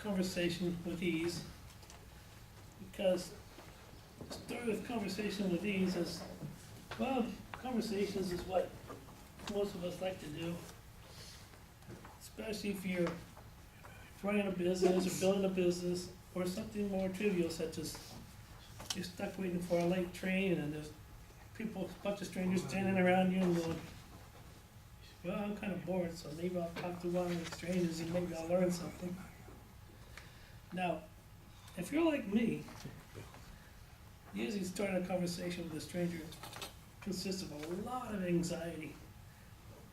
conversation with ease, because the story with conversation with ease is, well, conversations is what most of us like to do, especially if you're running a business or building a business, or something more trivial such as you're stuck waiting for a late train and there's people, a bunch of strangers standing around you and going, well, I'm kind of bored, so maybe I'll talk to one of the strangers and maybe I'll learn something. Now, if you're like me, usually starting a conversation with a stranger consists of a lot of anxiety.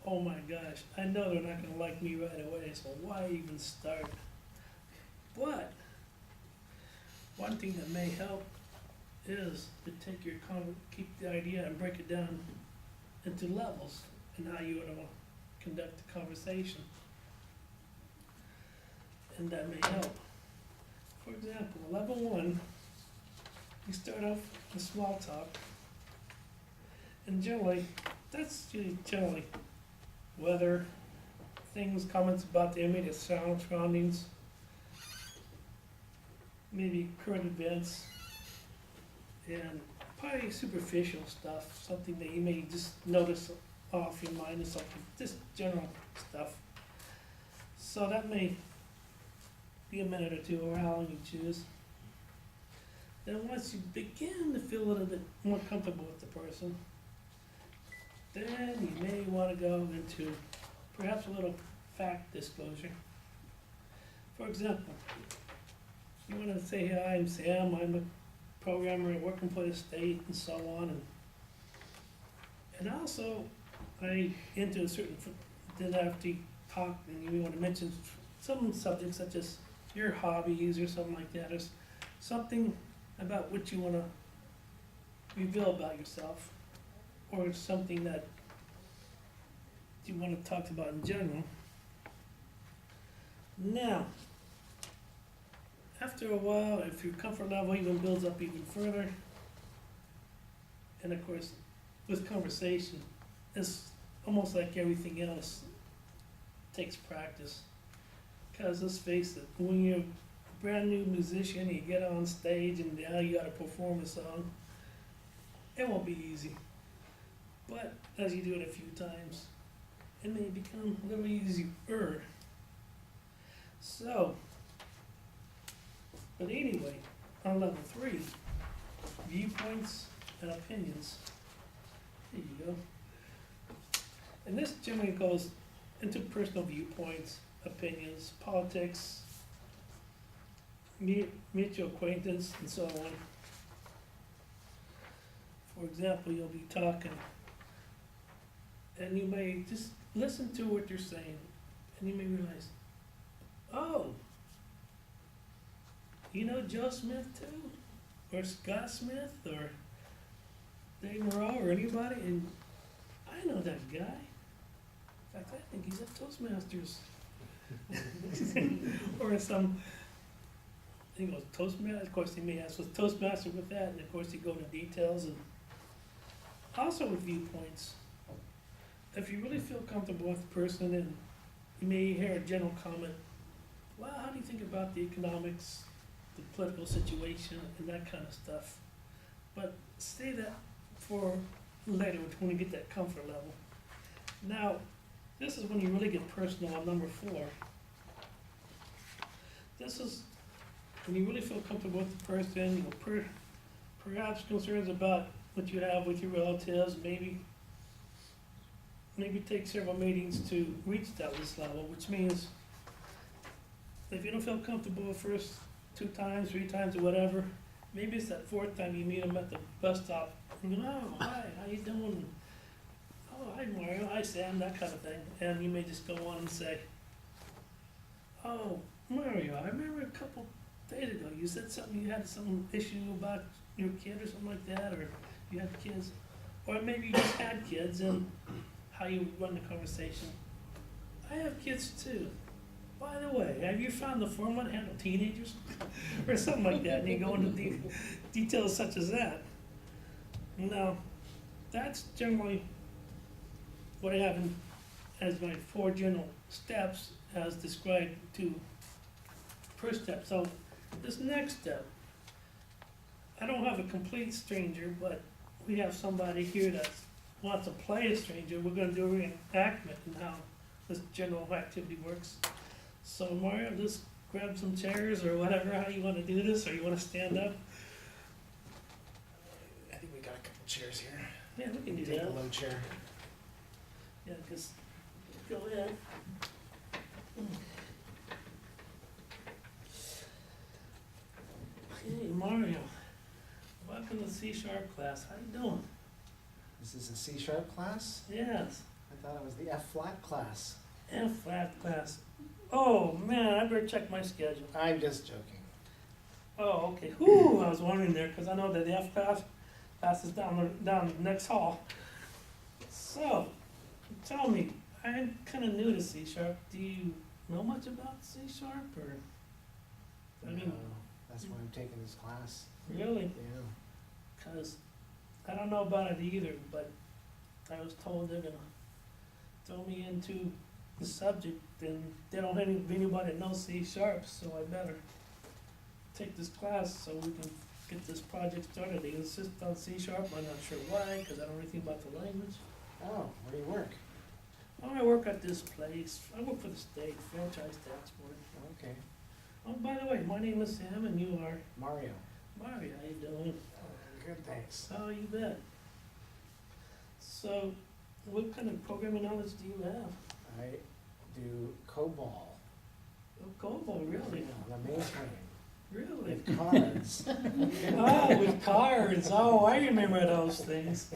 Oh my gosh, I know they're not gonna like me right away, so why even start? But one thing that may help is to take your keep the idea and break it down into levels and how you want to conduct the conversation. And that may help. For example, level 1, you start off with small talk, and generally, that's generally weather, things, comments about the immediate surroundings, maybe current events, and probably superficial stuff, something that you may just notice off your mind or something, just general stuff. So that may be a minute or two, or how long you choose. Then once you begin to feel a little bit more comfortable with the person, then you may want to go into perhaps a little fact disclosure. For example, you want to say, hi, I'm Sam, I'm a programmer working for the state and so on. And also, I into a certain, then after you talk, and you want to mention some subjects such as your hobbies or something like that, or something about what you want to reveal about yourself, or something that you want to talk about in general. Now, after a while, if your comfort level even builds up even further, and of course, with conversation, it's almost like everything else takes practice. Because let's face it, when you're a brand new musician, you get on stage and now you gotta perform a song, it won't be easy. But as you do it a few times, it may become a little easier. So, but anyway, on level 3, viewpoints and opinions. There you go. And this generally goes into personal viewpoints, opinions, politics, mutual acquaintance, and so on. For example, you'll be talking, and you may just listen to what you're saying, and you may realize, oh, you know Joe Smith too? Or Scott Smith? Or Dave Moreau? Or anybody? And I know that guy. In fact, I think he's at Toastmasters. Or some, he goes, Toastmasters? Of course, he may ask, was Toastmaster with that? And of course, you go into details. And also with viewpoints. If you really feel comfortable with the person and you may hear a general comment, well, how do you think about the economics, the political situation, and that kind of stuff? But say that for later when you get that comfort level. Now, this is when you really get personal on number 4. This is when you really feel comfortable with the person, you know, perhaps concerns about what you have with your relatives, maybe take several meetings to reach this level, which means if you don't feel comfortable the first 2 times, 3 times, or whatever, maybe it's that 4th time you meet them at the bus stop. And you go, oh, hi, how you doing? Oh, hi, Mario, hi, Sam, that kind of thing. And you may just go on and say, oh, Mario, I remember a couple days ago you said something, you had some issue about your kid or something like that, or you had kids. Or maybe you just had kids and how you run the conversation. I have kids too. By the way, have you found the formula to handle teenagers? Or something like that, and you go into details such as that. Now, that's generally what I have as my 4 general steps as described to first step. So this next step, I don't have a complete stranger, but we have somebody here that wants to play a stranger. We're gonna do a reenactment and how this general activity works. So Mario, just grab some chairs or whatever, how you wanna do this, or you wanna stand up? I think we got a couple chairs here. Yeah, we can do Take a that. low chair. Yeah, just go ahead. Hey Mario, welcome to C-sharp class. How you doing? This is a C-sharp class? Yes, I thought it was the F-flat class. F-flat class. Oh man, I better check my schedule. I'm just joking. Oh, okay. Whew, I was wondering there, because I know that the F class is down the next hall. So, tell me, I'm kind of new to C-sharp. Do you know much about C-sharp, or? I mean, No, that's why I'm taking this class. really? Yeah. Because I don't know about it either, but I was told they're gonna throw me into the subject, and they don't have anybody that knows C-sharp, so I better take this class so we can get this project started. They insist on C-sharp, I'm not sure why, because I don't know anything about the language. Oh, where do you work? Oh, I work at this place. I work for the state, franchise tax board. Okay. Oh, by the way, my name is Sam, and you are Mario. Mario. How you doing? Oh, good, thanks. Oh, you bet. So, what kind of programming knowledge do you have? I do COBOL. Oh, COBOL, really? On the mainframe. Really? With cards. Oh, with cards. Oh, I remember those things.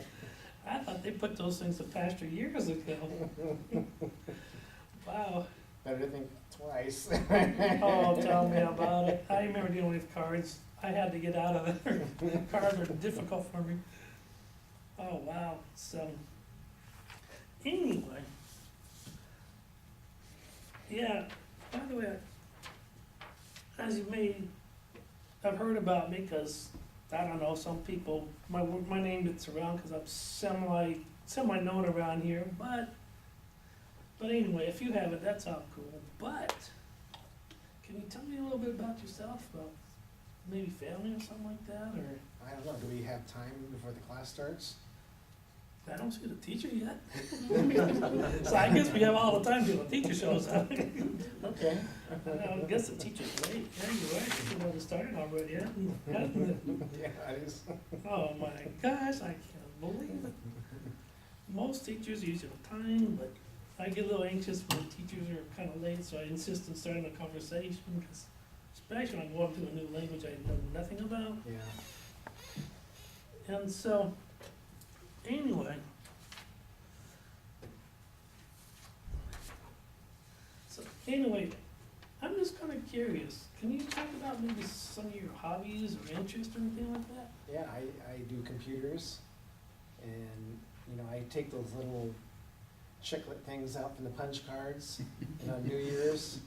I thought they put those things to pasture years ago. Wow. Better think twice. Oh, tell me about it. I remember dealing with cards. I had to get out of there. Cards were difficult for me. Oh, wow. So, anyway. Yeah, by the way, as you may have heard about me, because, I don't know, some people, my name gets around because I'm semi-known around here, but anyway, if you haven't, that's all cool. But, can you tell me a little bit about yourself, about maybe family or something like that, or? I don't know, do we have time before the class starts? I don't see the teacher yet. So I guess we have all the time till the teacher shows up. Okay. I guess the teacher's late. Yeah, you're right. It hasn't started already, hasn't it? Yeah, it is. Oh my gosh, I can't believe it. Most teachers use their time, but I get a little anxious when teachers are kind of late, so I insist on starting a conversation, because especially when I'm going to a new language I know nothing about. Yeah. And so, anyway. I'm just kind of curious. Can you talk about maybe some of your hobbies or interests or anything like that? Yeah, I do computers, and, you know, I take those little chiclet things out from the punch cards, and on New Year's,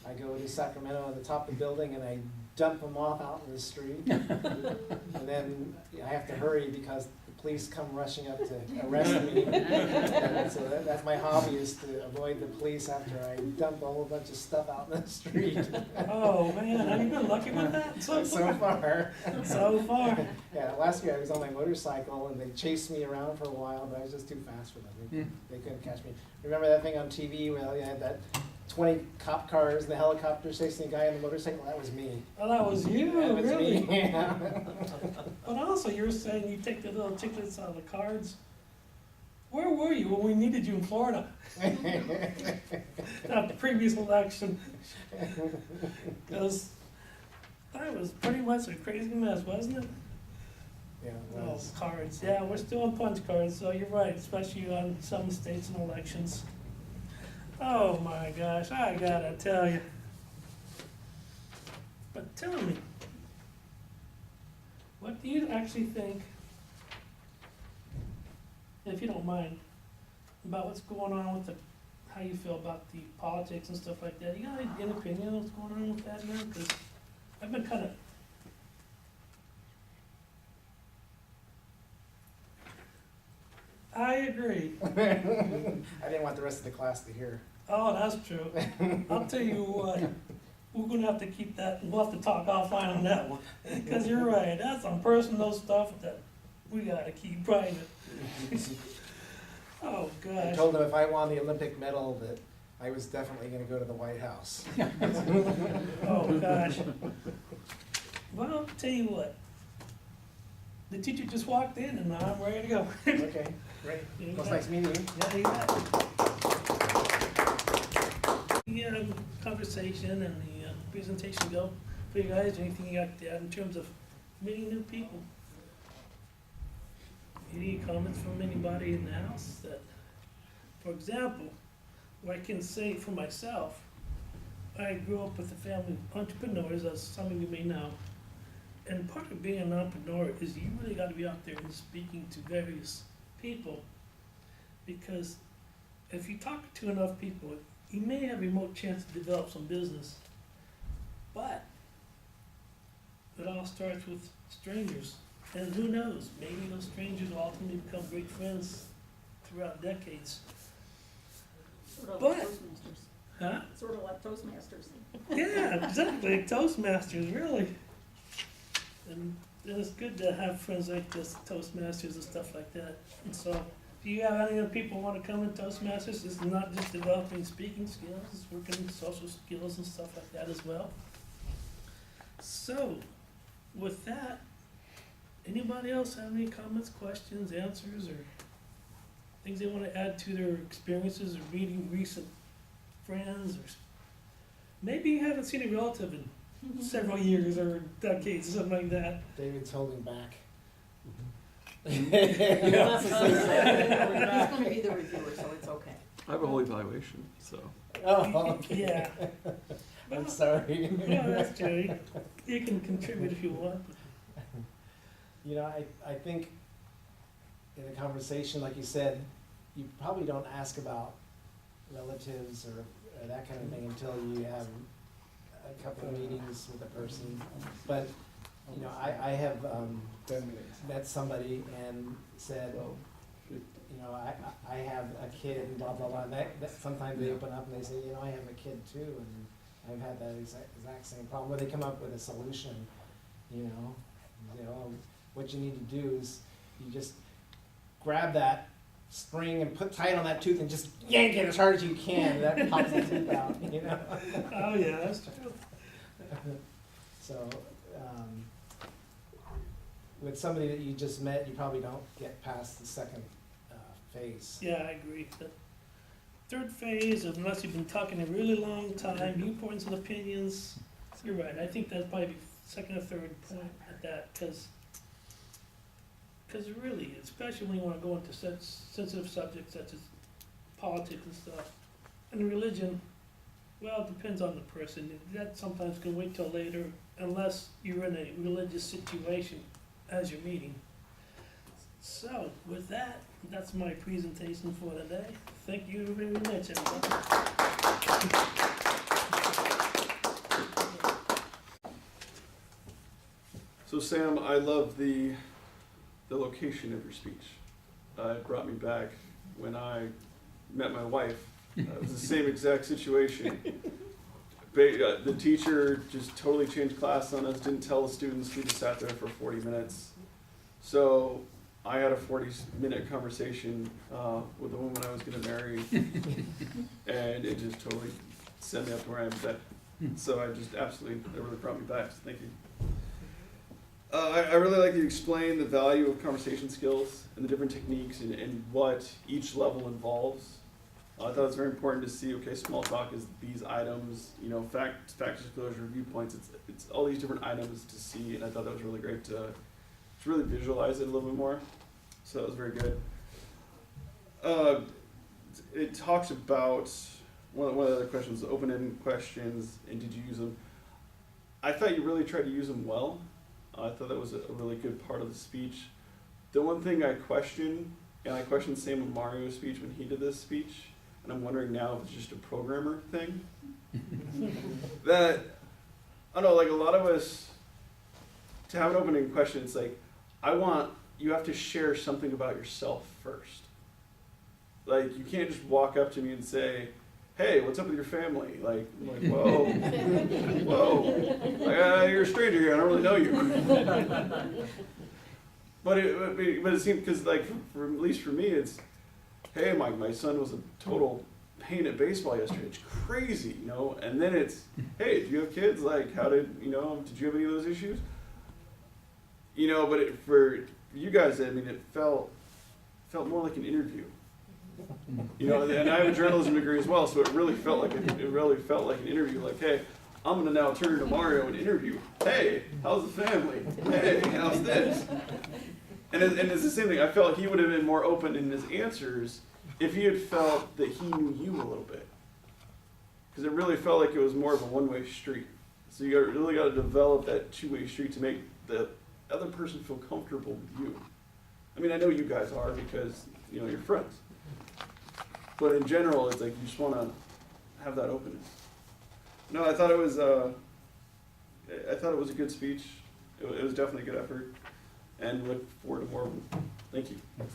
I go to Sacramento on the top of the building and I dump them off out in the street. And then I have to hurry because the police come rushing up to arrest me. And so that's my hobby, is to avoid the police after I dump a whole bunch of stuff out in the street. Oh man, have you been lucky with that so So far? far. So far. Yeah, last year I was on my motorcycle and they chased me around for a while, but I was just too fast for them. They couldn't catch me. Remember that thing on TV where they had that 20 cop cars and the helicopter chasing a guy on the motorcycle? That was me. Oh, that was you, That was really? me. Yeah. But also, you were saying you take the little chiclets out of the cards. Where were you when we needed you in Florida? Not the previous election. Because that was pretty much a crazy mess, wasn't it? Yeah, it Oh, was. cards. Yeah, we're still on punch cards, so you're right, especially on some states and elections. Oh my gosh, I gotta tell you. But tell me, what do you actually think, if you don't mind, about what's going on with how you feel about the politics and stuff like that? You got an opinion on what's going on with that now? Because I've been kind of. I agree. I didn't want the rest of the class to hear. Oh, that's true. I'll tell you what, we're gonna have to keep that, we'll have to talk offline on that one. Cause you're right, that's some personal stuff that we gotta keep private. Oh, I gosh. told him if I won the Olympic medal, that I was definitely gonna go to the White House. Oh, gosh. Well, tell you what. The teacher just walked in and I'm ready to go. Okay, great. You Well, bet. nice meeting you. Yeah, you bet. The conversation and the presentation go for you guys. Anything you got to add in terms of meeting new people? Any comments from anybody in the house that, for example, what I can say for myself, I grew up with a family of entrepreneurs, as some of you may know. And part of being an entrepreneur is you really gotta be out there and speaking to various people. Because if you talk to enough people, you may have a remote chance to develop some business. But it all starts with strangers. And who knows, maybe those strangers will ultimately become great friends throughout decades. Sort of But- like Toastmasters. Huh? Sort of like Toastmasters. Yeah, exactly, Toastmasters, really. And it's good to have friends like this, Toastmasters and stuff like that. And so, if you have any other people who wanna come in Toastmasters, it's not just developing speaking skills, it's working social skills and stuff like that as well. So, with that, anybody else have any comments, questions, answers, or things they wanna add to their experiences of meeting recent friends, or maybe you haven't seen a relative in several years or decades, something like that. David's holding back. He's gonna be the reviewer, so it's okay. I have a whole evaluation, so. Oh, okay. Yeah. I'm Well, sorry. no, that's Jerry. You can contribute if you want. You know, I think in a conversation, like you said, you probably don't ask about relatives or that kind of thing until you have a couple of meetings with a person. But, you know, I have met somebody and said, you know, I have a kid and blah, blah, blah. And that sometimes they open up and they say, you know, I have a kid too. And I've had that exact same problem, where they come up with a solution, you know. What you need to do is you just grab that spring and put tight on that tooth and just yank it as hard as you can. That pops the tooth out, you know. Oh, yeah, that's true. So, with somebody that you just met, you probably don't get past the second phase. Yeah, I agree. The third phase, unless you've been talking a really long time, viewpoints and opinions, you're right. I think that's probably second or third point at that, because really, especially when you want to go into such sensitive subjects such as politics and stuff, and religion, well, it depends on the person. That sometimes can wait till later, unless you're in a religious situation as you're meeting. So, with that, that's my presentation for today. Thank you very much, everybody. So Sam, I love the location of your speech. It brought me back when I met my wife. It was the same exact situation. The teacher just totally changed class on us, didn't tell the students, we just sat there for 40 minutes. So I had a 40-minute conversation with the woman I was gonna marry, and it just totally sent me up to where I am today. So it really brought me back, so thank you. I really like that you explain the value of conversation skills and the different techniques and what each level involves. I thought it was very important to see, okay, small talk is these items, you know, fact disclosure, viewpoints, it's all these different items to see, and I thought that was really great to really visualize it a little bit more. So that was very good. It talks about, one of the other questions, open-ended questions, and did you use them? I thought you really tried to use them well. I thought that was a really good part of the speech. The one thing I questioned, and I questioned Sam Mario's speech when he did this speech, and I'm wondering now if it's just a programmer thing. That, I don't know, like a lot of us, to have an opening question, it's like, you have to share something about yourself first. Like, you can't just walk up to me and say, hey, what's up with your family? Like, I'm like, whoa, whoa, like, you're a stranger here, I don't really know you. But it seemed, because like, at least for me, it's, hey, my son was a total pain at baseball yesterday, it's crazy, you know, and then it's, hey, do you have kids? Like, did you have any of those issues? You know, but for you guys, I mean, it felt more like an interview. You know, and I have a journalism degree as well, so it really felt like an interview. Like, hey, I'm gonna now turn to Mario and interview. Hey, how's the family? Hey, how's this? And it's the same thing. I felt he would have been more open in his answers if he had felt that he knew you a little bit, because it really felt like it was more of a one-way street. So you really got to develop that two-way street to make the other person feel comfortable with you. I mean, I know you guys are because you're friends. But in general, it's like you just want to have that openness. No, I thought it was a good speech. It was definitely a good effort, and look forward to more of them. Thank you. Yep.